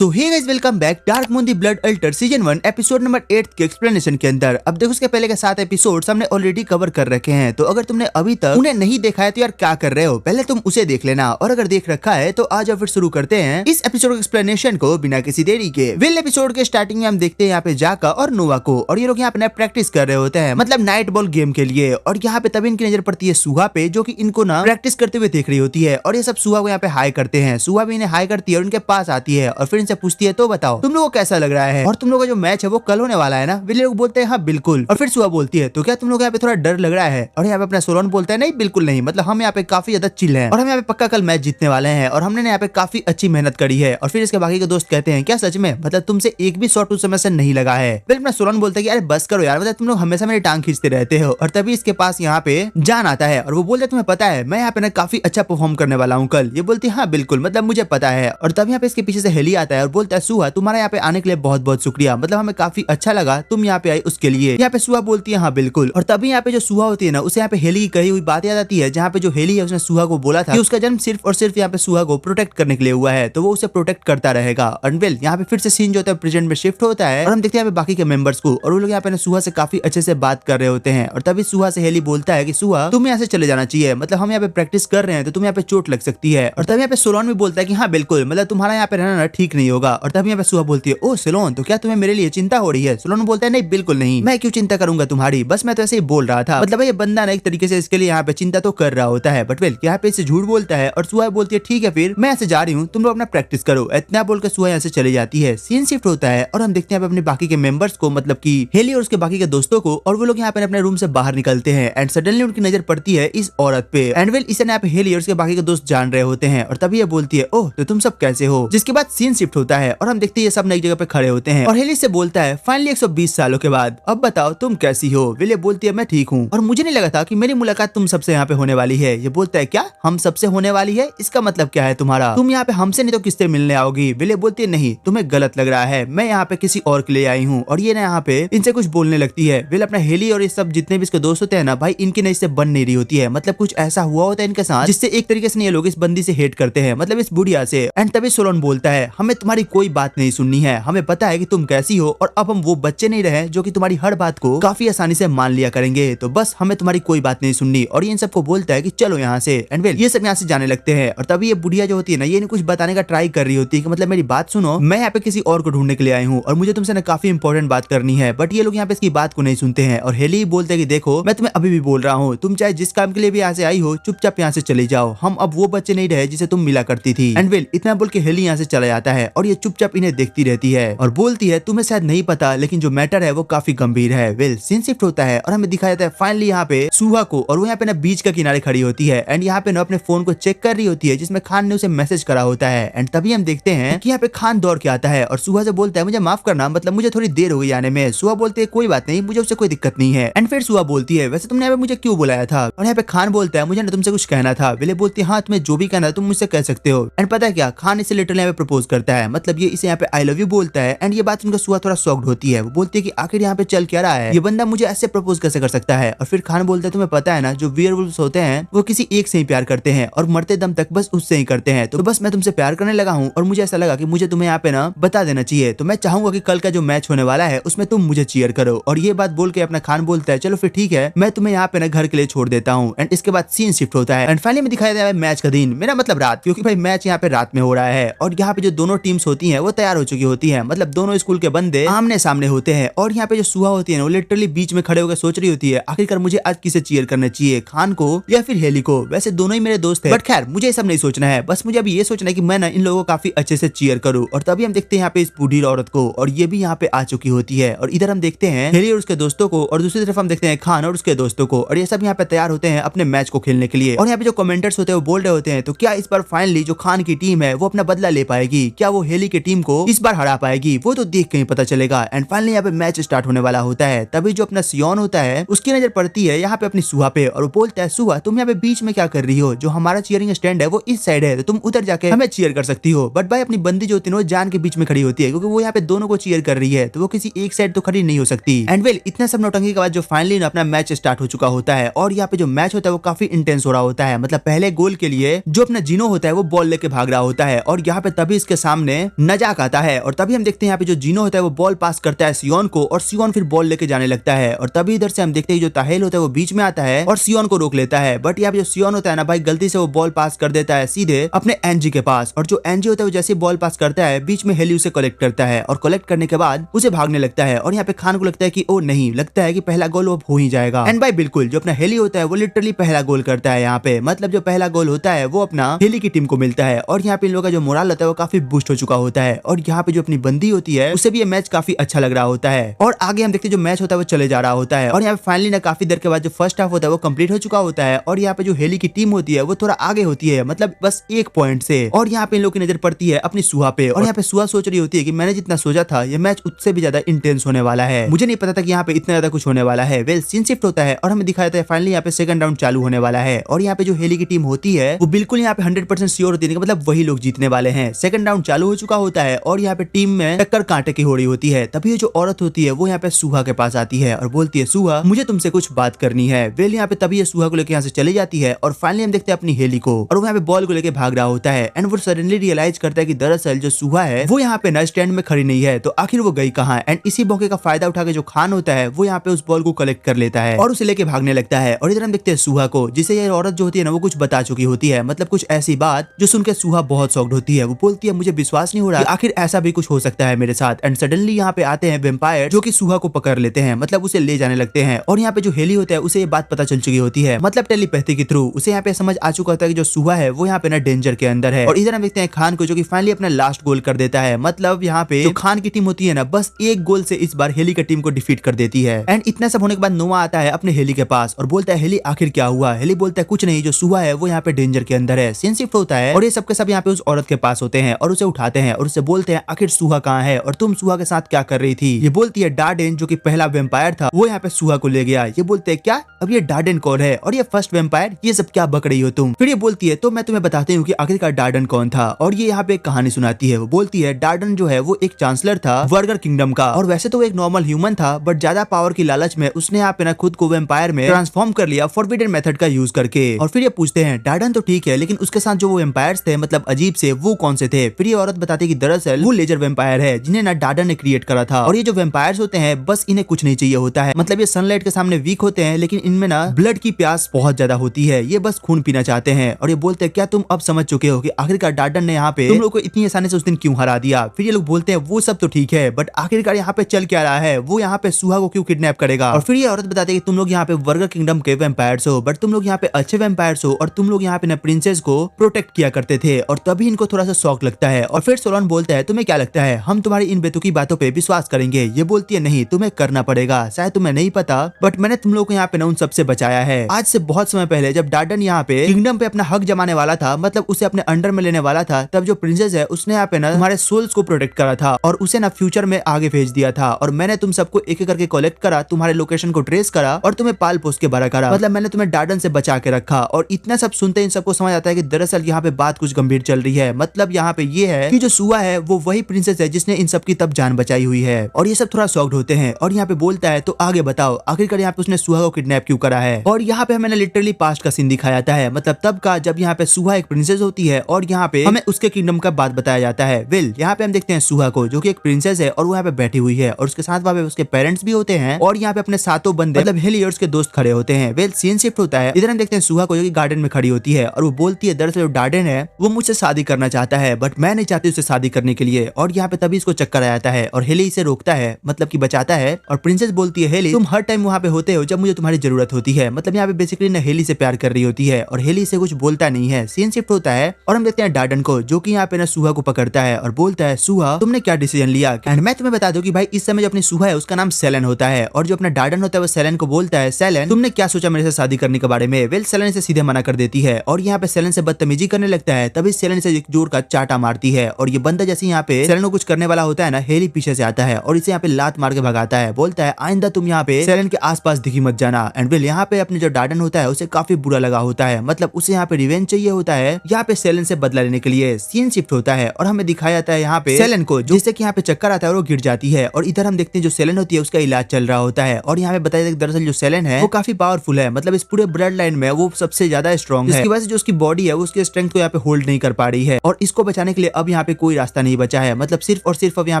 तो hey guys, welcome back Dark Moon the Blood Altar season 1 episode number 8 के explanation के अंदर। अब देखो, उसके पहले के 7 एपिसोड्स हमने ऑलरेडी कवर कर रखे हैं, तो अगर तुमने अभी तक उन्हें नहीं देखा है तो यार क्या कर रहे हो, पहले तुम उसे देख लेना, और अगर देख रखा है तो आज फिर शुरू करते हैं इस एपिसोड के एक्सप्लेनेशन को बिना किसी देरी के। वेल, एपिसोड के स्टार्टिंग में हम देखते हैं यहाँ पे जाका और नोवा को, और ये लोग यहाँ पे प्रैक्टिस कर रहे होते हैं, मतलब नाइट बॉल गेम के लिए। और यहाँ पे तभी इनकी नजर पड़ती है सुहा पे, जो कि इनको ना प्रैक्टिस करते हुए देख रही होती है, और ये सब सुहा को यहाँ पे हाई करते हैं। सुहा भी इन्हें हाई करती है और उनके पास आती है और फिर इनसे पूछती है, तो बताओ तुम लोगों को कैसा लग रहा है, और तुम लोगों का जो मैच है वो कल होने वाला है ना। वे लोग बोलते हैं हाँ बिल्कुल, और फिर सुहा बोलती है, तो क्या तुम लोग यहाँ पे थोड़ा डर लग रहा है, और यहाँ पे अपना सोलोन बोलता है नहीं बिल्कुल नहीं, मतलब हम यहाँ पे काफी ज्यादा चिल हैं और हम यहाँ पे पक्का कल मैच जीतने वाले हैं, और हमने यहाँ पे काफी अच्छी मेहनत करी है। और फिर इसके बाकी के दोस्त कहते हैं क्या सच में, मतलब तुमसे एक भी शॉट उस समय से नहीं लगा है। फिर अपना सोलोन बोलता है कि अरे बस करो यार, मतलब तुम लोग हमेशा मेरी टांग खींचते रहते हो। और तभी इसके पास यहाँ पे जान आता है और वो बोलते तुम्हें पता है मैं यहाँ पे ना काफी अच्छा परफॉर्म करने वाला हूँ कल। ये बोलती है हाँ बिल्कुल, मतलब मुझे पता है। और तब यहाँ पे इसके पीछे से हेली आता है और बोलता है सुहा तुम्हारा यहाँ पे आने के लिए बहुत बहुत शुक्रिया, मतलब हमें काफी अच्छा लगा तुम यहाँ पे आई उसके लिए। यहाँ पे सुहा बोलती है हाँ बिल्कुल। और तभी यहाँ पे जो सुहा होती है ना, उसे यहाँ पे हेली की कही हुई बात याद आती है, जहाँ पे जो हेली है उसने सुहा को बोला था कि उसका जन्म सिर्फ और सिर्फ यहाँ पे सुहा को प्रोटेक्ट करने के लिए हुआ है, तो वो उसे प्रोटेक्ट करता रहेगा। और वेल, यहाँ पे फिर से सीन जो होता है प्रेजेंट में शिफ्ट होता है, और हम देखते हैं यहाँ पे बाकी के मेंबर्स को, और वो लोग यहाँ पे सुहा से काफी अच्छे से बात कर रहे होते हैं। और तभी सुहा से हेली बोलता है कि सुहा तुम यहाँ से चले जाना चाहिए, मतलब हम यहाँ पे प्रैक्टिस कर रहे हैं तो तुम यहाँ पे चोट लग सकती है। और तभी यहाँ पे सोलोन भी बोलता है कि हाँ बिल्कुल, मतलब तुम्हारा यहाँ पे रहना ठीक नहीं होगा। और तभी यहाँ पे सुहा बोलती है ओ सोलोन, तो क्या तुम्हें मेरे लिए चिंता हो रही है। सोलोन बोलता है नहीं बिल्कुल नहीं, मैं क्यों चिंता करूंगा तुम्हारी, बस मैं तो ऐसे ही बोल रहा था, मतलब ये बंदा ना एक तरीके से इसके लिए यहाँ पे चिंता तो कर रहा होता है। बट वेल, यहाँ पे इसे झूठ बोलता है और सुहा बोलती है ठीक है फिर मैं ऐसे जा रही हूँ, तुम लोग अपना प्रैक्टिस करो। इतना बोलकर सुहा यहाँ से चली जाती है। सीन शिफ्ट होता है और हम देखते हैं अपने बाकी के मेंबर्स को, मतलब की हेली और उसके बाकी के दोस्तों को, और वो लोग यहाँ पे अपने रूम से बाहर निकलते हैं। एंड सडनली उनकी नजर पड़ती है इस औरत पे। एंड वेल, इसे यहाँ पे हेली और उसके बाकी के दोस्त जान रहे होते हैं, और तभी ये बोलती है ओह तो तुम सब कैसे हो। जिसके बाद सीन शिफ्ट होता है और हम देखते हैं ये सब नई जगह पे खड़े होते हैं, और हेली से बोलता है फाइनली 120 सालों के बाद अब बताओ तुम कैसी हो। विले बोलती है मैं ठीक हूँ, और मुझे नहीं लगा था कि मेरी मुलाकात तुम सबसे यहाँ पे होने वाली है। ये बोलता है क्या हम सबसे होने वाली है, इसका मतलब क्या है तुम्हारा, तुम यहाँ पे हमसे नहीं तो किससे मिलने आओगी। विले बोलती है नहीं तुम्हें गलत लग रहा है, मैं यहाँ पे किसी और के लिए आई हूँ। और ये ना यहाँ पे इनसे कुछ बोलने लगती है। विले अपना हेली और ये सब जितने भी इसके दोस्त होते हैं ना भाई, इनकी नई से बन नहीं रही होती है, मतलब कुछ ऐसा हुआ होता है इनके साथ जिससे एक तरीके से ये लोग इस बंदी से हेट करते हैं, मतलब इस बुढ़िया से। एंड तभी सोलोन बोलता है हमें तुम्हारी कोई बात नहीं सुननी है, हमें पता है कि तुम कैसी हो, और अब हम वो बच्चे नहीं रहे जो कि तुम्हारी हर बात को काफी आसानी से मान लिया करेंगे, तो बस हमें तुम्हारी कोई बात नहीं सुननी। और ये इन सबको बोलता है कि चलो यहाँ से। एंड वेल, ये सब यहाँ से जाने लगते हैं। और तभी ये बुढ़िया जो होती है ना, ये कुछ बताने का ट्राई कर रही होती है कि मतलब मेरी बात सुनो, मैं यहाँ पे किसी और को ढूंढने के लिए आई हूँ और मुझे तुमसे ना काफी इंपॉर्टेंट बात करनी है। बट ये लोग यहाँ पे इसकी बात को नहीं सुनते हैं, और हेली बोलते हैं कि देखो मैं तुम्हें अभी भी बोल रहा हूँ, तुम चाहे जिस काम के लिए भी यहाँ से आई हो चुपचाप यहाँ से चले जाओ, हम अब वो बच्चे नहीं रहे जिसे तुम मिला करती थी। एंड वेल, इतना बोल के हेली यहाँ से चला जाता है, और ये चुपचाप इन्हें देखती रहती है और बोलती है तुम्हें शायद नहीं पता लेकिन जो मैटर है वो काफी गंभीर है। वेल, सीन शिफ्ट होता है और हमें दिखाया जाता है फाइनली यहाँ पे सुहा को, और वो यहाँ पे ना बीच का किनारे खड़ी होती है। एंड यहाँ पे ना अपने फोन को चेक कर रही होती है जिसमें खान ने उसे मैसेज करा होता है। एंड तभी हम देखते हैं कि यहाँ पे खान दौड़ के आता है और सुहा से बोलता है मुझे माफ करना, मतलब मुझे थोड़ी देर हो गई आने में। सुहा बोलती है कोई बात नहीं, मुझे उससे कोई दिक्कत नहीं है। एंड फिर सुहा बोलती है वैसे तुमने यहाँ पे मुझे क्यों बुलाया था, और यहाँ पे खान बोलता है मुझे ना तुमसे कुछ कहना था। विले बोलती है हाँ तुम्हें जो भी कहना है तुम मुझसे कह सकते हो। एंड पता है क्या, खान इसे लिटरली यहाँ पे प्रपोज करता है, मतलब ये इसे यहाँ पे आई लव यू बोलता है। एंड ये बात सुनकर सुहा थोड़ा शॉक्ड होती है, वो बोलती है कि आखिर यहाँ पे चल क्या रहा है, ये बंदा मुझे ऐसे प्रपोज कैसे कर सकता है। और फिर खान बोलता है तुम्हें पता है ना जो वेयरवुल्व्स होते हैं वो किसी एक से ही प्यार करते हैं और मरते दम तक बस उससे ही करते हैं, तो बस मैं तुमसे प्यार करने लगा हूँ और मुझे ऐसा लगा कि मुझे तुम्हें यहाँ पे ना बता देना चाहिए, तो मैं चाहूंगा कि कल का जो मैच होने वाला है उसमें तुम मुझे चीयर करो। और ये बात बोल के अपना खान बोलता है चलो फिर ठीक है मैं तुम्हें यहाँ पे ना घर के लिए छोड़ देता हूँ। एंड इसके बाद सीन शिफ्ट होता है एंड फाइनली में दिखाया जाता है मैच का दिन, मेरा मतलब रात, क्योंकि भाई मैच यहाँ पे रात में हो रहा है। और यहाँ पे जो दोनों टीम्स होती हैं वो तैयार हो चुकी होती हैं, मतलब दोनों स्कूल के बंदे आमने सामने होते हैं। और यहाँ पे जो सुहा होती है वो लिटरली बीच में खड़े होकर सोच रही होती है आखिरकार मुझे आज किसे चीयर करना चाहिए, खान को या फिर हेली को। वैसे दोनों ही मेरे दोस्त हैं, बट खैर मुझे ये सब नहीं सोचना है, बस मुझे अभी ये सोचना है कि मैं ना इन लोगों को काफी अच्छे से चीयर करूं। और तभी हम देखते हैं यहाँ पे इस बूढ़ी औरत को, और ये भी यहाँ पे आ चुकी होती है। और इधर हम देखते हैं हेली और उसके दोस्तों को, और दूसरी तरफ हम देखते हैं खान और उसके दोस्तों को, और ये सब यहाँ पे तैयार होते हैं अपने मैच को खेलने के लिए। और यहाँ पे जो कमेंटर्स होते हैं वो बोल रहे होते हैं तो क्या इस बार फाइनली जो खान की टीम है वो अपना बदला ले पाएगी, क्या वो हेली की टीम को इस बार हरा पाएगी, वो तो देख के ही पता चलेगा। एंड फाइनली यहाँ पे मैच स्टार्ट होने वाला होता है। तभी जो अपना सियोन होता है उसकी नजर पड़ती है यहाँ पे अपनी सुहा पे, और वो बोलता है सुहा तुम यहाँ पे बीच में क्या कर रही हो, जो हमारा चीयरिंग स्टैंड है वो इस साइड है, तो तुम उधर जाके हमें चीयर कर सकती हो। बट भाई अपनी बंदी जो होती है वो जान के बीच में खड़ी होती है, क्योंकि वो यहाँ पे दोनों को चीयर कर रही है, तो वो किसी एक साइड तो खड़ी नहीं हो सकती। एंड वेल, इतना सब नौटंकी के बाद जो फाइनली अपना मैच स्टार्ट हो चुका होता है, और यहाँ पे जो मैच होता है वो काफी इंटेंस हो रहा होता है। मतलब पहले गोल के लिए जो अपना जिनो होता है वो बॉल लेके भाग रहा होता है, और यहाँ पे तभी इसके सामने उन्हें नजाक आता है और तभी हम देखते हैं यहाँ पे जो जीनो होता है वो बॉल पास करता है सियोन को और सियोन फिर बॉल लेके जाने लगता है और तभी इधर से हम देखते हैं जो ताहेल होता है वो बीच में आता है और सियोन को रोक लेता है। बट यहाँ पे जो सियोन होता है ना भाई गलती से वो बॉल पास कर देता है सीधे अपने एनजी के पास और जो एनजी होता है वो जैसे बॉल पास करता है बीच में हेली उसे कलेक्ट करता है और कलेक्ट करने के बाद उसे भागने लगता है और यहाँ पे खान को लगता है कि ओ नहीं, लगता है कि पहला गोल अब हो ही जाएगा। एंड भाई बिल्कुल जो अपना हेली होता है वो लिटरली पहला गोल करता है यहाँ पे, मतलब जो पहला गोल होता है वो अपना हेली की टीम को मिलता है और यहाँ पे इन लोगों का जो मोरल होता है वो काफी बूस्ट हो चुका होता है और यहाँ पे जो अपनी बंदी होती है उसे भी ये मैच काफी अच्छा लग रहा होता है और आगे हम देखते हैं जो मैच होता है वो चले जा रहा होता है और यहाँ पे फाइनली ना काफी देर के बाद जो फर्स्ट हाफ होता है वो कंप्लीट हो चुका होता है और यहाँ पे जो हेली की टीम होती है वो थोड़ा आगे होती है, मतलब बस 1 पॉइंट से। और यहाँ पे इन लोग की नजर पड़ती है अपनी सुहा पे और यहाँ पे सुहा सोच रही होती है कि मैंने जितना सोचा था ये मैच उससे भी ज्यादा इंटेंस होने वाला है, मुझे नहीं पता था कि यहाँ पे इतना ज्यादा कुछ होने वाला है। वेल सीन शिफ्ट होता है और हमें दिखाया जाता है फाइनली यहाँ पे सेकंड राउंड चालू होने वाला है और यहाँ पे जो हेली की टीम होती है वो बिल्कुल यहाँ पे 100% श्योर होती है, मतलब वही लोग जीतने वाले हैं। सेकंड राउंड चालू हो चुका होता है और यहाँ पे टीम में टक्कर कांटे की हो रही होती है। तभी जो औरत होती है वो यहाँ पे सुहा के पास आती है और बोलती है सुहा मुझे तुमसे कुछ बात करनी है। वेल यहाँ पे तभी ये सुहा को लेकर यहाँ से चली जाती है और फाइनली हम देखते हैं अपनी हेली को और वो यहाँ पे बॉल को लेकर भाग रहा होता है एंड वो सडनली रियलाइज करता है कि दरअसल जो सुहा है वो यहाँ पे ना स्टैंड में खड़ी नहीं है, तो आखिर वो गई कहाँ। एंड इसी मौके का फायदा उठा के जो खान होता है वो यहाँ पे उस बॉल को कलेक्ट कर लेता है और उसे लेके भागने लगता है और इधर हम देखते हैं सुहा को जिसे ये औरत जो होती है ना वो कुछ बता चुकी होती है, मतलब कुछ ऐसी बात जो सुन के सुहा बहुत शॉक्ड होती है। वो बोलती है मुझे विश्वास नहीं हो रहा आखिर ऐसा भी कुछ हो सकता है मेरे साथ। एंड सडनली यहाँ पे आते हैं वेम्पायर जो कि सुहा को पकड़ लेते हैं, मतलब उसे ले जाने लगते हैं और यहाँ पे जो हेली होता है उसे ये बात पता चल चुकी होती है, मतलब टेलीपैथी के थ्रू उसे यहाँ पे समझ आ चुका होता है कि जो सुहा है वो यहाँ पे ना डेंजर के अंदर है। और इधर हम देखते हैं खान को जो कि फाइनली अपना लास्ट गोल कर देता है, मतलब यहाँ पे जो खान की टीम होती है ना बस 1 गोल से इस बार हेली की टीम को डिफीट कर देती है। एंड इतना सब होने के बाद नोआ आता है अपने हेली के पास और बोलता है हेली आखिर क्या हुआ। हेली बोलता है कुछ नहीं, जो सुहा है वो यहाँ पे डेंजर के अंदर है। सीन शिफ्ट होता है और ये सबके सब यहाँ पे उस औरत के पास होते हैं और उसे उठाते हैं और उसे बोलते हैं आखिर सुहा कहाँ है और तुम सुहा के साथ क्या कर रही थी। ये बोलती है डार्डेन जो कि पहला वेम्पायर था वो यहाँ पे सुहा को ले गया। ये बोलते हैं क्या, अब ये डार्डेन कौन है और ये फर्स्ट वेम्पायर, ये सब क्या बक रही हो तुम। फिर ये बोलती है तो मैं तुम्हें बताती हूँ कि आखिरकार डार्डन कौन था और ये यहाँ पे एक कहानी सुनाती है। वो बोलती है डार्डन जो है वो एक चांसलर था वर्गर किंगडम का और वैसे तो वो एक नॉर्मल ह्यूमन था बट ज्यादा पावर की लालच में उसने यहाँ पे ना खुद को वेम्पायर में ट्रांसफॉर्म कर लिया फॉरबिडन मेथड का यूज करके। और फिर ये पूछते हैं डार्डन तो ठीक है लेकिन उसके साथ जो वो वेम्पायर्स थे मतलब अजीब से वो कौन से थे। फिर ये औरत बताती है कि दरअसल वो लेजर वेम्पायर है जिन्हें ना डार्डन ने क्रिएट करा था और ये जो वेम्पायर्स होते हैं बस इन्हें कुछ नहीं चाहिए होता है, मतलब ये सनलाइट के सामने वीक होते हैं लेकिन इनमें ना ब्लड की प्यास बहुत ज्यादा होती है, ये बस खून पीना चाहते हैं। और ये बोलते हैं क्या तुम अब समझ चुके हो कि आखिरकार डार्डन ने यहाँ पे तुम लोग को इतनी आसानी से उस दिन क्यों हरा दिया। फिर ये लोग बोलते हैं वो सब तो ठीक है बट आखिरकार यहाँ पे चल क्या रहा है, वो यहाँ पे सुहा को क्यों किडनैप करेगा। और फिर ये औरत बताती है कि तुम लोग यहाँ पे वर्गर किंगडम के वेम्पायर्स हो बट तुम लोग यहाँ पे अच्छे वेम्पायर्स हो और तुम लोग यहाँ पे ना प्रिंसेस को प्रोटेक्ट किया करते थे और तभी इनको थोड़ा सा शौक लगता है। और फिर सोलन बोलता है तुम्हें क्या लगता है हम तुम्हारी इन बेतुकी बातों पे विश्वास करेंगे। ये बोलती है नहीं तुम्हें करना पड़ेगा, शायद तुम्हें नहीं पता बट मैंने तुम लोग को यहाँ पे ना उन सबसे बचाया है। आज से बहुत समय पहले जब डार्डन यहाँ पे किंगडम पे अपना हक जमाने वाला था, मतलब उसे अपने अंडर में लेने वाला था, तब जो प्रिंसेस है उसने यहाँ पे ना तुम्हारे सोल्स को प्रोटेक्ट करा था और उसे ना फ्यूचर में आगे भेज दिया था और मैंने तुम सबको एक एक करके कलेक्ट करा, तुम्हारे लोकेशन को ट्रेस करा और तुम्हें पाल पोस के बड़ा करा, मतलब मैंने तुम्हें डार्डन से बचा के रखा। और इतना सब सुनते इन सबको समझ आता है कि दरअसल यहाँ पे बात कुछ गंभीर चल रही है, मतलब यहाँ पे ये है कि जो सुहा है वो वही प्रिंसेस है जिसने इन सबकी तब जान बचाई हुई है। और ये सब थोड़ा शॉक्ड होते हैं और यहाँ पे बोलता है तो आगे बताओ आखिरकार यहाँ पे उसने सुहा को किडनैप क्यों करा है। और यहाँ पे हमें लिटरली पास्ट का सीन दिखाया जाता है, मतलब तब का जब यहाँ पे सुहा एक प्रिंसेस होती है और यहाँ पे हमें उसके किंगडम का बात बताया जाता है। वेल यहाँ पे हम देखते हैं सुहा को जो कि एक प्रिंसेस है और वो यहाँ पे बैठी हुई है और उसके साथ वहाँ पे उसके पेरेंट्स भी होते हैं और यहाँ पे अपने सातों बंदे मतलब हेलियर्स के दोस्त खड़े होते हैं। वेल सीन शिफ्ट होता है, इधर हम देखते हैं सुहा को जो कि गार्डन में खड़ी होती है और वो बोलती है दरअसल जो डार्डन है वो मुझसे शादी करना चाहता है बट मैं नहीं चाहती उसे शादी करने के लिए। और यहाँ पे तभी इसको चक्कर आ जाता है और हेली इसे रोकता है, मतलब कि बचाता है। और प्रिंसेस बोलती है हेली तुम हर टाइम वहाँ पे होते हो जब मुझे तुम्हारी जरूरत होती है, मतलब यहाँ पे बेसिकली ना हेली से प्यार कर रही होती है और हेली से कुछ बोलता नहीं है। सीन शिफ्ट होता है और हम देखते हैं डार्डन को जो कि यहाँ पे ना सुहा को पकड़ता है और बोलता है सुहा तुमने क्या डिसीजन लिया। एंड मैं तुम्हें बता दूं कि भाई इस समय जो अपनी सुहा है उसका नाम सेलन होता है और जो अपना डार्डन होता है वो सेलन को बोलता है सेलन तुमने क्या सोचा मेरे से शादी करने के बारे में। वेल सेलन इसे सीधे मना कर देती है और यहाँ पे सेलन से बदतमीजी करने लगता है, तभी सेलन से एक जोर का चाटा मारती है और ये बंदा जैसे यहाँ पे सेलन को कुछ करने वाला होता है ना हेली पीछे से आता है और इसे यहाँ पे लात मार के भगाता है, बोलता है आइंदा तुम यहाँ पे सेलन के आसपास दिखी मत जाना। एंड वेल यहाँ पे अपने जो डार्डन होता है उसे काफी बुरा लगा होता है, मतलब उसे यहाँ पे रिवेंज चाहिए होता है यहाँ पे सेलन से बदला लेने के लिए। सीन शिफ्ट होता है और हमें दिखाया जाता है यहाँ पे सेलन को जिससे कि यहाँ पे चक्कर आता है और वो गिर जाती है और इधर हम देखते हैं जो सेलन होती है उसका इलाज चल रहा होता है और यहाँ पे बताया जाता है दरअसल जो सेलन है वो काफी पावरफुल है, मतलब इस पूरे ब्लड लाइन में वो सबसे ज्यादा स्ट्रॉन्ग है, जिसकी वजह से जो उसकी बॉडी है उसके स्ट्रेंथ को यहाँ पे होल्ड नहीं कर पा रही है और इसको बचाने के लिए अब यहाँ यहाँ पे कोई रास्ता नहीं बचा है, मतलब सिर्फ और सिर्फ अब यहाँ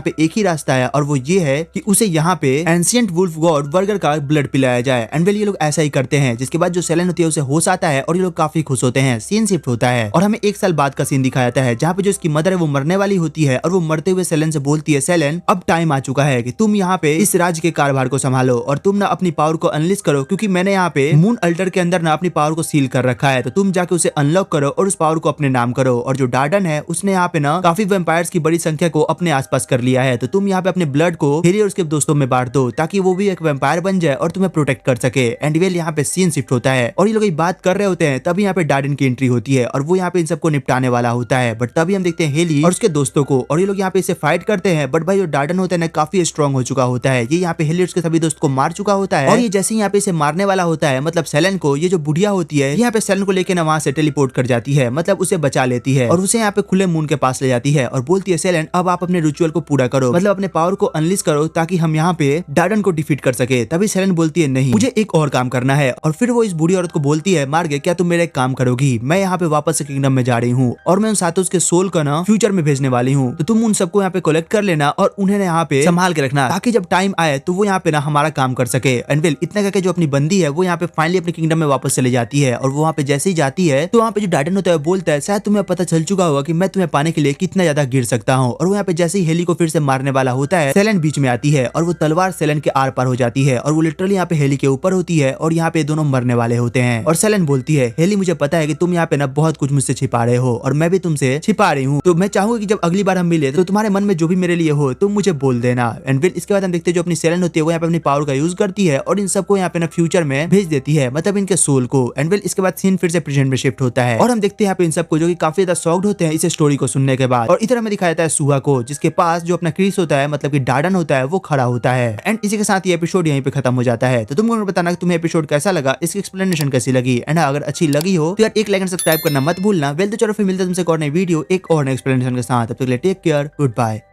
पे एक ही रास्ता है और वो ये है कि उसे यहाँ पे एंशिएंट वुल्फ गॉड वर्गर का ब्लड पिलाया जाए। एंड वेल ये लोग ऐसा ही करते हैं, जिसके बाद जो सेलेन होती है उसे होश आता है और ये लोग काफी खुश होते हैं। सीन शिफ्ट होता है और हमें 1 साल बाद का सीन दिखाया जाता है, जहाँ पे जो इसकी मदर है वो मरने वाली होती है और वो मरते हुए सेलेन से बोलती है, सेलेन अब टाइम आ चुका है कि तुम यहाँ पे इस राज्य के कारभार को संभालो और तुम ना अपनी पावर को अनलिस्ट करो, क्योंकि मैंने यहाँ पे मून अल्टर के अंदर ना अपनी पावर को सील कर रखा है, तो तुम जाके उसे अनलॉक करो और उस पावर को अपने नाम करो। और जो डार्डन है उसने यहाँ पे ना काफी वेम्पायर्स की बड़ी संख्या को अपने आसपास कर लिया है, तो तुम यहाँ पे अपने ब्लड को हेली और उसके दोस्तों में बांट दो ताकि वो भी एक वेम्पायर बन जाए और तुम्हें प्रोटेक्ट कर सके। एंड वेल यहाँ पे सीन शिफ्ट होता है और ये लोग बात कर रहे होते हैं, तभी यहाँ पे डार्डन की एंट्री होती है और वो यहाँ पे इन सबको निपटाने वाला होता है। बट तभी हम देखते हैं हेली और उसके दोस्तों को और ये लोग यहाँ पे इसे फाइट करते हैं। बट भाई जो डार्डन होता है ना काफी स्ट्रॉन्ग हो चुका होता है, ये यहाँ पे हेली और उसके सभी दोस्त को मार चुका होता है और ये जैसे ही यहाँ पे इसे मारने वाला होता है, मतलब सेलेन को, ये जो बुढ़िया होती है यहाँ पे सेलेन को लेके ना वहां से टेलीपोर्ट कर जाती है, मतलब उसे बचा लेती है और उसे यहाँ पे खुले मून के पास ले जाती है और बोलती है, सेलेन अब आप अपने रिचुअल को पूरा करो, मतलब अपने पावर को अनलिस्ट करो ताकि हम यहाँ पे डार्डन को डिफीट कर सके। तभी सेलेन बोलती है, नहीं मुझे एक और काम करना है। और फिर वो इस बूढ़ी औरत को बोलती है, मार्गे क्या तुम मेरा एक काम करोगी, मैं यहाँ पे वापस से किंगडम में जा रही हूँ और मैं उन सातों के सोल का ना फ्यूचर में भेजने वाली हूँ, तो तुम उन सबको यहाँ पे कलेक्ट कर लेना और उन्हें यहाँ पे संभाल के रखना ताकि जब टाइम आए तो वो यहाँ पे ना हमारा काम कर सके। एंड वेल इतना करके जो अपनी बंदी है वो यहाँ पे फाइनली अपने किंगडम में वापस चले जाती है और वो वहाँ पे जैसे ही जाती है तो वहाँ पे जो डार्डन होता है बोलता है, शायद तुम्हें पता चल चुका होगा कि मैं तुम्हें पाने के लिए कितना ज्यादा गिर सकता हूँ। और वो यहाँ पे जैसे ही हेली को फिर से मारने वाला होता है, सेलेन बीच में आती है और वो तलवार सेलेन के आर पार हो जाती है और वो लिटरली यहाँ पे हेली के ऊपर होती है और यहाँ पे दोनों मरने वाले होते हैं। और सेलेन बोलती है, हेली मुझे पता है कि तुम यहाँ पे ना बहुत कुछ मुझसे छिपा रहे हो और मैं भी तुमसे छिपा रही हूँ, तो मैं चाहूंगा कि जब अगली बार हम मिले तो तुम्हारे मन में जो भी मेरे लिए हो तुम मुझे बोल देना। एंड फिर इसके बाद हम देखते हैं जो अपनी सेलेन होती है वो यहाँ पे अपनी पावर का यूज करती है और इन सबको यहाँ पे ना फ्यूचर में भेज देती है, मतलब इनके सोल को। एंड वेल इसके बाद सीन फिर से प्रेजेंट में शिफ्ट होता है और हम देखते हैं यहाँ पे इन सबको जो कि काफी ज्यादा शॉक्ड होते हैं इस स्टोरी को सुनने के बाद। और इधर हमें दिखाया जाता है सुहा को, जिसके पास जो अपना क्रिस होता है, मतलब कि डार्डन होता है, वो खड़ा होता है। एंड इसी के साथ ये एपिसोड यहीं पे खत्म हो जाता है। तो तुमको बताना कि तुम्हें एपिसोड कैसा लगा, इसकी एक्सप्लेनेशन कैसी लगी। एंड अगर अच्छी लगी हो तो यार एक लाइक एंड सब्सक्राइब करना मत भूलना। वेल तो चलो फिर मिलते हैं तुमसे एक और नई वीडियो एक और नई एक्सप्लेनेशन के साथ। तब तक के लिए टेक केयर, गुड बाय।